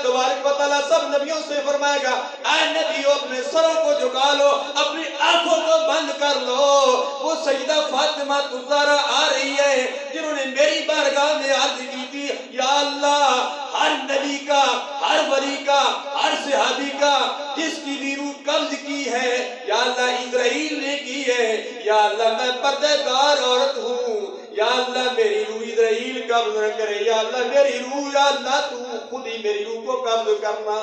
तबारक व तआला सब नबियों से फरमाएगा, ऐ नबियों अपने सरों को झुका लो, अपनी आंखों को बंद कर लो। वो सईदा फातिमा ज़हरा आ रही है जिन्होंने मेरी बारगाह में अर्ज की थी, या अल्लाह हर नबी का, हर वली का, हर सहाबी का जिसकी भी रूह कब्ज की है, या अल्लाह इज़राइल ने की है, या अल्लाह मैं पर्देदार औरत हूँ, या अल्लाह मेरी रूह इज़राइल कब्ज न करे, या अल्लाह मेरी रूह, या अल्लाह तू खुद ही मेरी रूह को कब्ज करना।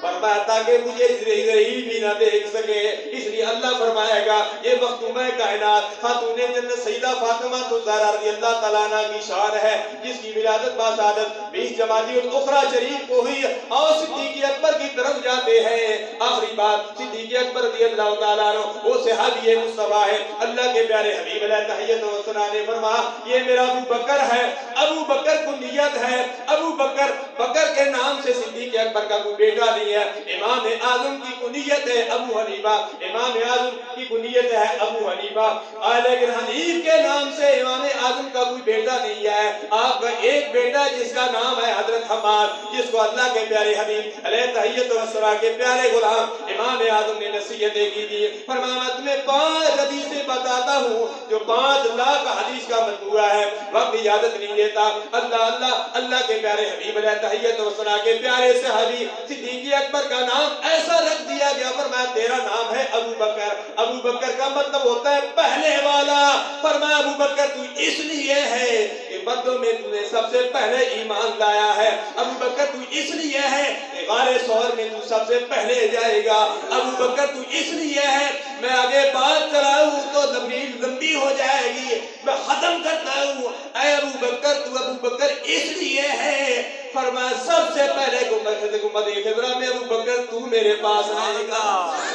फरमाया ताकि मुझे इज़राइल भी ना देख सके। इसलिए अल्लाह फरमाएगा ये मखदूम कायनात खातूने जन्नत सईदा फातिमा ज़हरा रज़ियल्लाहु तआला अन्हा की शान है, जिसकी विलादत बासादत 20 जमादियुल उखरा शरीफ को हुई। और सिद्दीक़ अकबर की तरफ जाते हैं। आखिरी बात, सिद्दीक़ अकबर रज़ियल्लाहु तआला अन्हु वो सहाबी मुस्तफा है, अल्लाह के प्यारे हबीब अलैहि तहियत व सना ने फरमाया ये मेरा अबू बकर है। अबू बकर कुनियत है, अबू बकर, बकर के नाम से सिद्दीक़ अकबर का कोई बेटा नहीं है। इमाम आज़म की कुनियत है अबू हनीफा, इमाम आज़म की कुनियत है अबू हनीफा, लेकिन हनीफ के नाम से इमाम आज़म का कोई बेटा नहीं है। आपका एक बेटा जिसका नाम है हजरत हम्माद, जिसको अल्लाह के प्यारे हबीब अलैहि तहियत व सना के प्यारे गुलाम इमाम आज़म ने नसीहतें की थी। फरमाया मैं तुम्हें 5 हदीसें बताता हूँ जो 5 लाख हदीस का मजमूआ है, वक्त इजाजत नहीं देता। अल्लाह अल्लाह अल्लाह के प्यारे हबीब अलैहि तहियत व सना के प्यारे सहाबी सिद्दीक़ अकबर का नाम ऐसा रख दिया गया, फरमाया तेरा नाम है अबू बकर। अबू बकर का मतलब होता है पहले वाला। फरमाया अबू बकर तू इसलिए है कि बदों में तूने सबसे पहले ईमान लाया है। अबू बकर तू इसलिए है कि गारे सौर में तू सबसे पहले जाएगा। अबू बकर तू इसलिए है, मैं आगे बात चलाऊं तो लंबी हो जाएगी, मैं खत्म करता हूँ। ऐ अबू बकर तू अबू बकर इसलिए है, फरमाया सबसे पहले गुम्बद खिज़रा में अबू बकर तू मेरे पास आएगा।